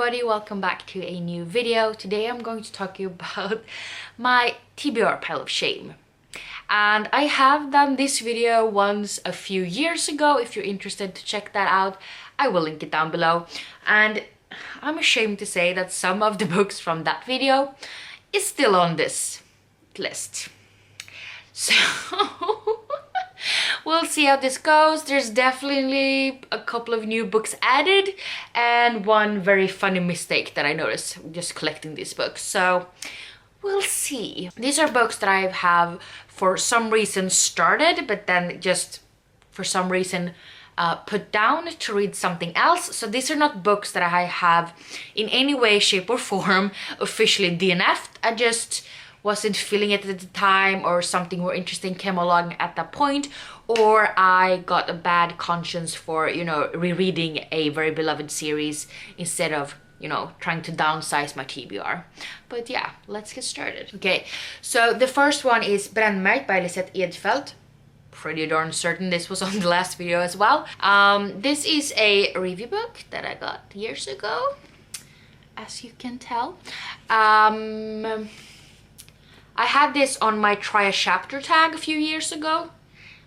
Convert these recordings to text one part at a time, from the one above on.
everybody, welcome back to a new video. Today I'm going to talk to you about my TBR pile of shame. And I have done this video once a few years ago. If you're interested to check that out, I will link it down below. And I'm ashamed to say that some of the books from that video is still on this list. So we'll see how this goes. There's definitely a couple of new books added and one very funny mistake that I noticed just collecting these books. So we'll see. These are books that I have for some reason started, but then just for some reason put down to read something else. So these are not books that I have in any way, shape or form officially DNF'd. I just wasn't feeling it at the time, or something more interesting came along at that point, or I got a bad conscience for, you know, rereading a very beloved series instead of, you know, trying to downsize my TBR. But yeah, let's get started. Okay, so the first one is Brännmärkt by Lisette Edfeldt. Pretty darn certain this was on the last video as well. This is a review book that I got years ago, as you can tell. I had this on my try a chapter tag a few years ago.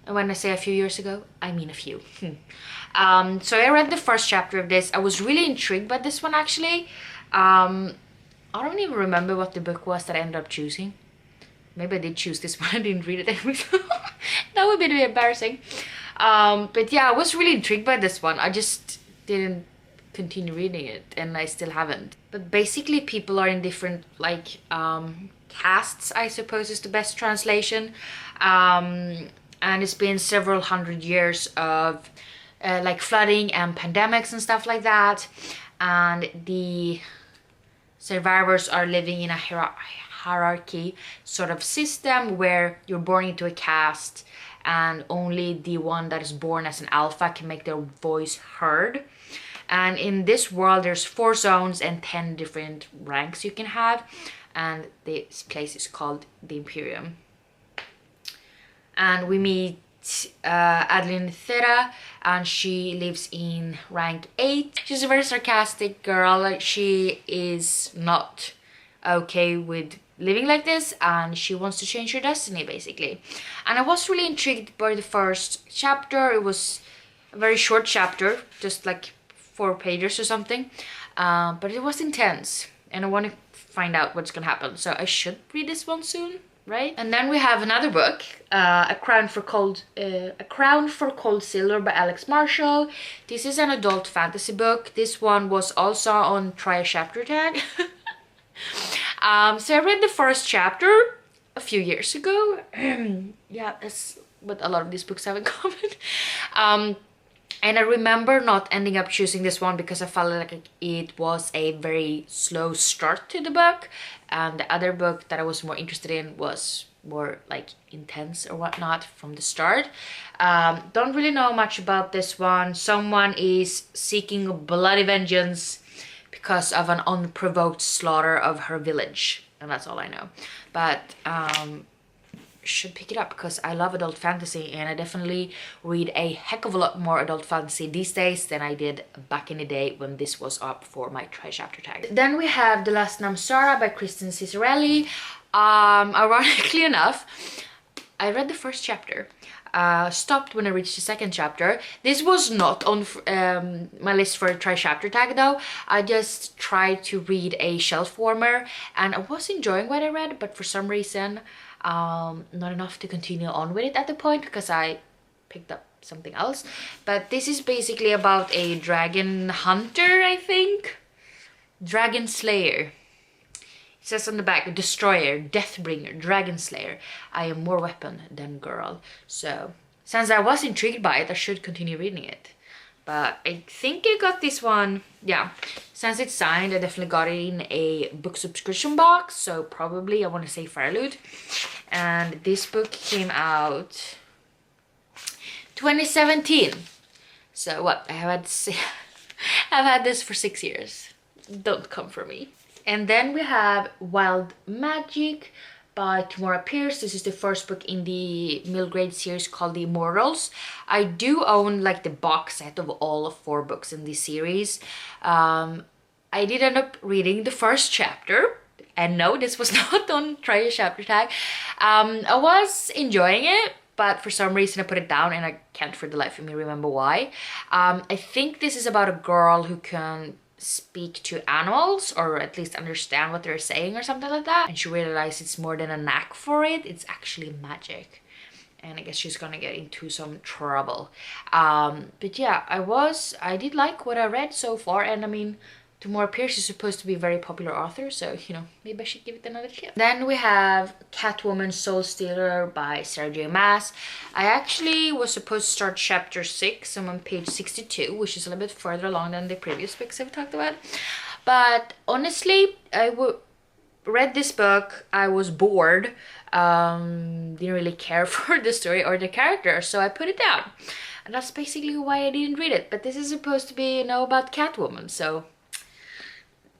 And when I say a few years ago, I mean a few. So I read the first chapter of this. I was really intrigued by this one actually. I don't even remember what the book was that I ended up choosing. Maybe I did choose this one, I didn't read it anyway. That would be a bit embarrassing. But yeah, I was really intrigued by this one. I just didn't continue reading it, and I still haven't. But basically people are in different like castes, I suppose is the best translation. And it's been several hundred years of like flooding and pandemics and stuff like that, and the survivors are living in a hierarchy sort of system where you're born into a caste and only the one that is born as an alpha can make their voice heard. And in this world there's 4 zones and 10 different ranks you can have, and this place is called the Imperium. And we meet Adeline Thera, and she lives in rank 8. She's a very sarcastic girl. Like, she is not okay with living like this, and she wants to change her destiny basically. And I was really intrigued by the first chapter. It was a very short chapter, just like 4 pages or something, but it was intense and I want to find out what's gonna happen, so I should read this one soon, right? And then we have another book, A Crown for Cold Silver by Alex Marshall. This is an adult fantasy book. This one was also on try a chapter tag. So I read the first chapter a few years ago. Yeah, that's what a lot of these books have in common. And I remember not ending up choosing this one because I felt like it was a very slow start to the book, and the other book that I was more interested in was more like intense or whatnot from the start. Don't really know much about this one. Someone is seeking bloody vengeance because of an unprovoked slaughter of her village, and that's all I know. But should pick it up because I love adult fantasy, and I definitely read a heck of a lot more adult fantasy these days than I did back in the day when this was up for my try chapter tag. Then we have The Last Namsara by Kristen Cicerelli. Ironically enough, I read the first chapter, stopped when I reached the second chapter. This was not on my list for a try chapter tag though. I just tried to read a shelf warmer and I was enjoying what I read, but for some reason not enough to continue on with it at the point because I picked up something else. But this is basically about a dragon hunter, I think. Dragon slayer. It says on the back, destroyer, deathbringer, dragon slayer. I am more weapon than girl. So since I was intrigued by it, I should continue reading it. But I think I got this one, yeah, since it's signed, I definitely got it in a book subscription box, so probably I want to say Fairloot. And this book came out 2017. So what, I've had this for 6 years. Don't come for me. And then we have Wild Magic by Tamora Pierce. This is the first book in the middle grade series called The Immortals. I do own like the box set of all 4 books in this series. I did end up reading the first chapter. And no, this was not on Try a Chapter Tag. I was enjoying it, but for some reason I put it down and I can't for the life of me remember why. I think this is about a girl who can speak to animals, or at least understand what they're saying or something like that. And she realized it's more than a knack for it, it's actually magic. And I guess she's gonna get into some trouble. But yeah, I did like what I read so far, and I mean, Tamora Pierce is supposed to be a very popular author, so, you know, maybe I should give it another chance. Then we have Catwoman Soul Stealer by Sarah J. Maas. I actually was supposed to start chapter 6. I'm on page 62, which is a little bit further along than the previous books I've talked about. But honestly, read this book, I was bored, didn't really care for the story or the character, so I put it down. And that's basically why I didn't read it. But this is supposed to be, you know, about Catwoman, so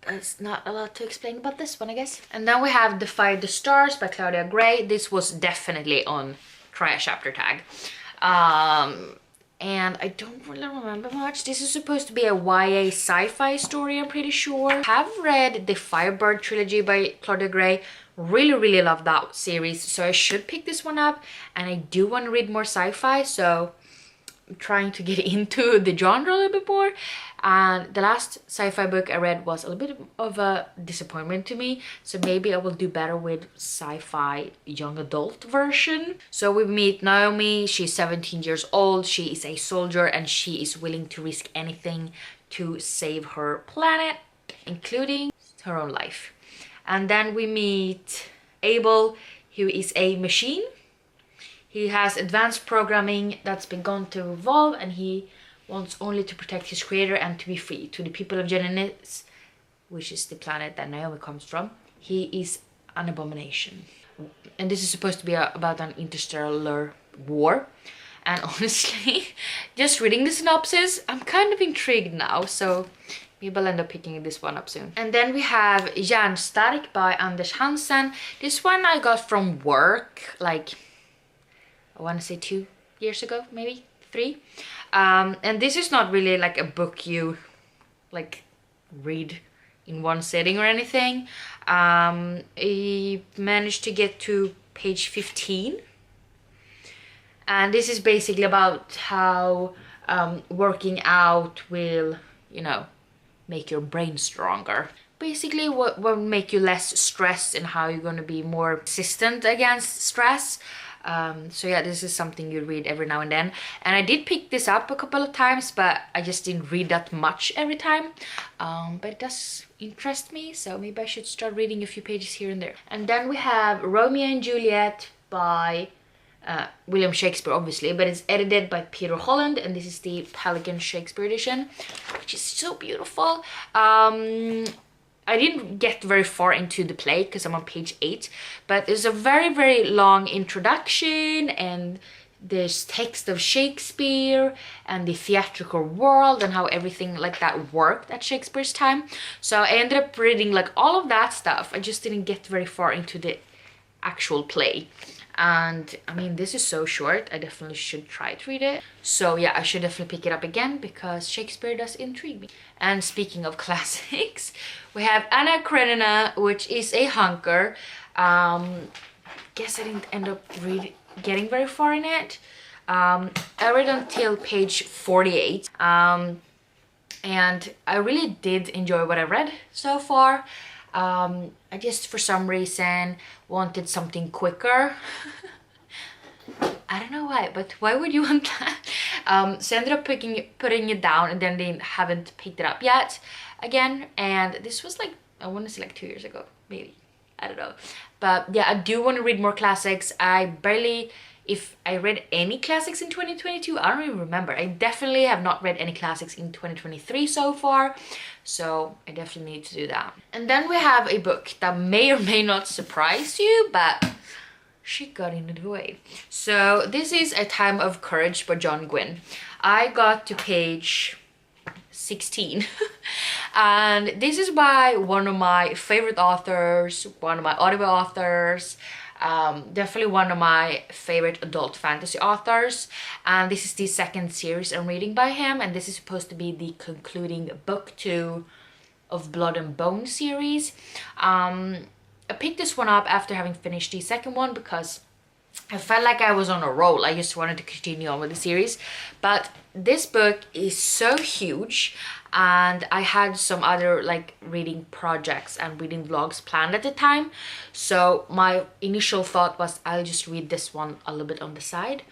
there's not a lot to explain about this one, I guess. And then we have Defy the Stars by Claudia Gray. This was definitely on Try a Chapter Tag. And I don't really remember much. This is supposed to be a YA sci-fi story, I'm pretty sure. I have read the Firebird trilogy by Claudia Gray. Really love that series, so I should pick this one up. And I do want to read more sci-fi, so I'm trying to get into the genre a little bit more. And the last sci-fi book I read was a little bit of a disappointment to me, so maybe I will do better with sci-fi young adult version. So we meet Naomi. She's 17 years old, she is a soldier, and she is willing to risk anything to save her planet, including her own life. And then we meet Abel, who is a machine. He has advanced programming that's begun to evolve, and he wants only to protect his creator and to be free. To the people of Genesis, which is the planet that Naomi comes from, he is an abomination. And this is supposed to be about an interstellar war. And honestly, just reading the synopsis, I'm kind of intrigued now, so maybe I'll end up picking this one up soon. And then we have Järnstark by Anders Hansen. This one I got from work, like, I want to say 2 years ago, maybe 3. And this is not really like a book you like read in one sitting or anything. I managed to get to page 15. And this is basically about how working out will, you know, make your brain stronger. Basically what will make you less stressed and how you're going to be more resistant against stress. So yeah, this is something you read every now and then. And I did pick this up a couple of times, but I just didn't read that much every time. But it does interest me, so maybe I should start reading a few pages here and there. And then we have Romeo and Juliet by William Shakespeare, obviously, but it's edited by Peter Holland, and this is the Pelican Shakespeare edition, which is so beautiful. I didn't get very far into the play because I'm on page 8, but there's a very long introduction, and there's text of Shakespeare and the theatrical world and how everything like that worked at Shakespeare's time. So I ended up reading like all of that stuff. I just didn't get very far into the actual play. And I mean, this is so short, I definitely should try to read it. So yeah, I should definitely pick it up again because Shakespeare does intrigue me. And speaking of classics, we have Anna Karenina, which is a hunker. Guess I didn't end up getting very far in it. I read until page 48. And I really did enjoy what I read so far. I just for some reason wanted something quicker. I don't know why, but why would you want that? So I ended up putting it down, and then they haven't picked it up yet again. And this was like, I want to say like 2 years ago, maybe. I don't know. But yeah, I do want to read more classics. If I read any classics in 2022, I don't even remember. I definitely have not read any classics in 2023 so far, so I definitely need to do that. And then we have a book that may or may not surprise you, but she got in the way. So this is A Time of Courage by John Gwynne. I got to page 16 and this is by one of my favorite authors, one of my Audible authors, definitely one of my favorite adult fantasy authors, and this is the second series I'm reading by him, and this is supposed to be the concluding book to of Blood and Bone series. I picked this one up after having finished the second one because I felt like I was on a roll. I just wanted to continue on with the series. But this book is so huge, and I had some other like reading projects and reading vlogs planned at the time. So my initial thought was I'll just read this one a little bit on the side.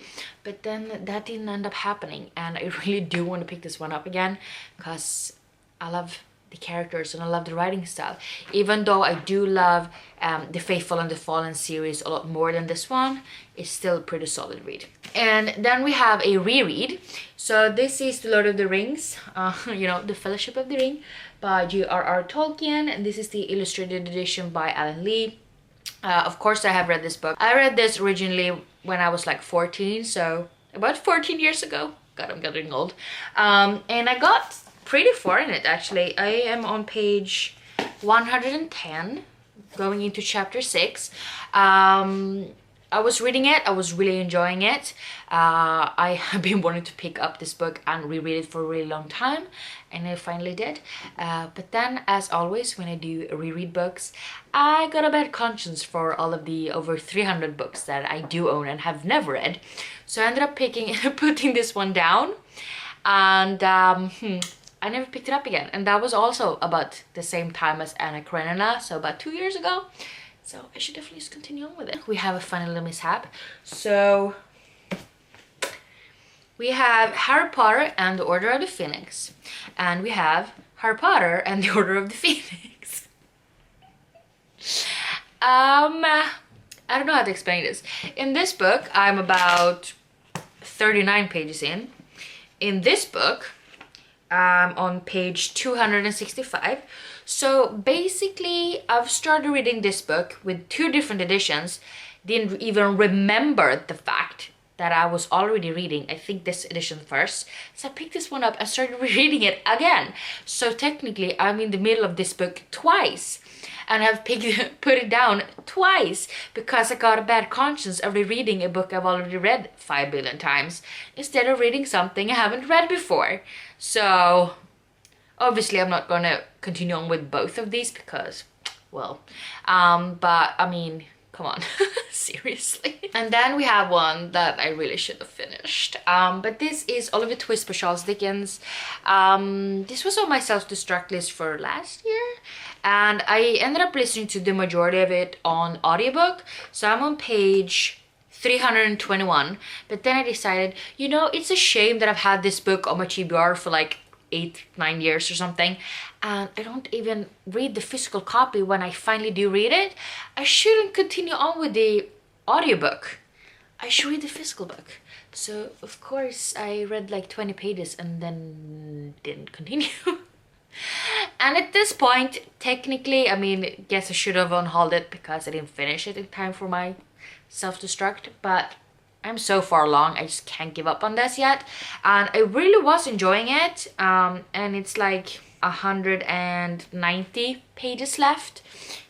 But then that didn't end up happening, and I really do want to pick this one up again because I love the characters and I love the writing style. Even though I do love the Faithful and the Fallen series a lot more than this one, it's still a pretty solid read. And then we have a reread. So this is The Lord of the Rings, you know, The Fellowship of the Ring by J.R.R. Tolkien, and this is the illustrated edition by Alan Lee. Of course I have read this book. I read this originally when I was like 14, so about 14 years ago. God, I'm getting old. And I got pretty far in it actually. I am on page 110, going into chapter 6. I was reading it, I was really enjoying it. I have been wanting to pick up this book and reread it for a really long time, and I finally did. But then, as always, when I do reread books, I got a bad conscience for all of the over 300 books that I do own and have never read. So I ended up putting this one down, and I never picked it up again. And that was also about the same time as Anna Karenina, so about 2 years ago. So I should definitely just continue on with it. We have a funny little mishap. So we have Harry Potter and the Order of the Phoenix. And we have Harry Potter and the Order of the Phoenix. I don't know how to explain this. In this book, I'm about 39 pages in. In this book, on page 265. So basically I've started reading this book with 2 different editions, didn't even remember the fact that I was already reading, I think, this edition first. So I picked this one up and started rereading it again. So technically I'm in the middle of this book twice, and I've put it down twice because I got a bad conscience of rereading a book I've already read 5 billion times instead of reading something I haven't read before. So obviously I'm not gonna continue on with both of these because, well, but I mean, come on, seriously. And then we have one that I really should have finished, but this is Oliver Twist by Charles Dickens. This was on my self-destruct list for last year, and I ended up listening to the majority of it on audiobook. So I'm on page 321, but then I decided, you know, it's a shame that I've had this book on my TBR for like 8-9 years or something, and I don't even read the physical copy. When I finally do read it, I shouldn't continue on with the audiobook. I should read the physical book. So of course I read like 20 pages and then didn't continue. And at this point, technically, I mean, guess I should have unhauled it because I didn't finish it in time for my self-destruct, but I'm so far along, I just can't give up on this yet. And I really was enjoying it, and it's like 190 pages left,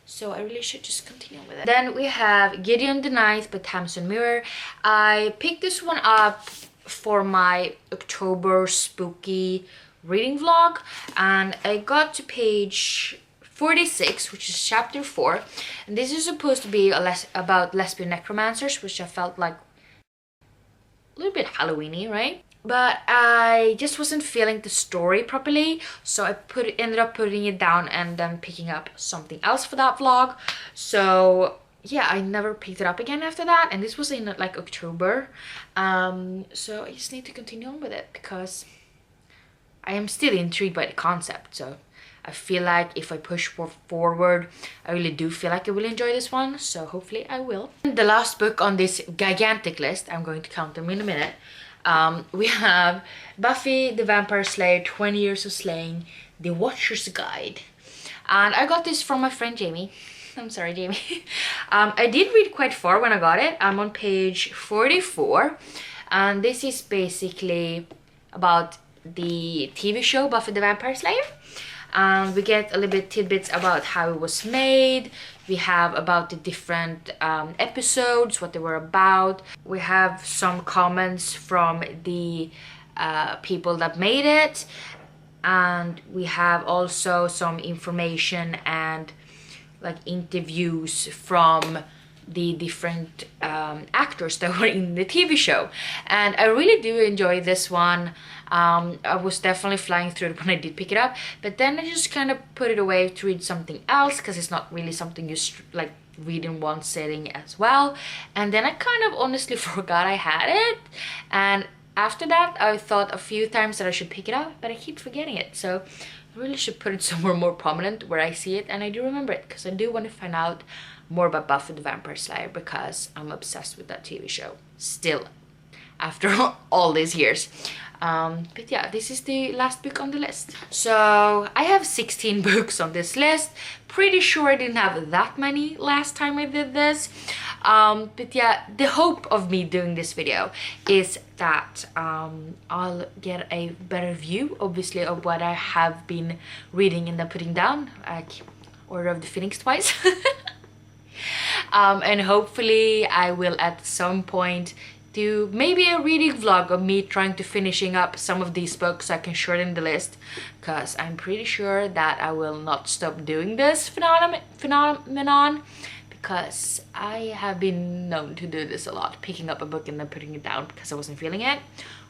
so I really should just continue with it. Then we have Gideon the Ninth by Tamsin Muir. I picked this one up for my October spooky reading vlog, and I got to page 46, which is chapter 4, and this is supposed to be about lesbian necromancers, which I felt like a little bit Halloween-y, right? But I just wasn't feeling the story properly, so I ended up putting it down and then picking up something else for that vlog. So yeah, I never picked it up again after that, and this was in like October. So I just need to continue on with it because I am still intrigued by the concept. So I feel like if I push forward, I really do feel like I will enjoy this one, so hopefully I will. The last book on this gigantic list, I'm going to count them in a minute, we have Buffy the Vampire Slayer 20 Years of Slaying, The Watcher's Guide. And I got this from my friend Jamie. I'm sorry, Jamie. I did read quite far when I got it. I'm on page 44, and this is basically about the TV show Buffy the Vampire Slayer. We get a little bit tidbits about how it was made. We have about the different episodes, what they were about. We have some comments from the people that made it. and we have also some information and like interviews from the different actors that were in the TV show, and I really do enjoy this one. I was definitely flying through it when I did pick it up, but then I just kind of put it away to read something else because it's not really something you like read in one sitting as well. And then I kind of honestly forgot I had it, and after that I thought a few times that I should pick it up, but I keep forgetting it. So I really should put it somewhere more prominent where I see it and I do remember it, because I do want to find out more about Buffy the Vampire Slayer, because I'm obsessed with that TV show still after all these years. But yeah, this is the last book on the list. So I have 16 books on this list. Pretty sure I didn't have that many last time I did this. But yeah, the hope of me doing this video is that I'll get a better view, obviously, of what I have been reading and then putting down, like Order of the Phoenix twice. And hopefully I will at some point do maybe a reading vlog of me trying to finishing up some of these books so I can shorten the list, because I'm pretty sure that I will not stop doing this phenomenon, because I have been known to do this a lot, picking up a book and then putting it down because I wasn't feeling it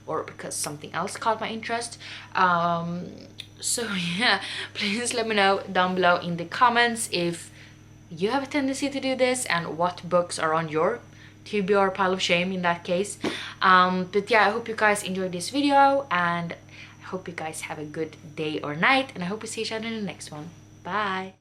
or because something else caught my interest. So yeah, please let me know down below in the comments if you have a tendency to do this and what books are on your TBR pile of shame in that case. But yeah, I hope you guys enjoyed this video, and I hope you guys have a good day or night, and I hope we see each other in the next one. Bye!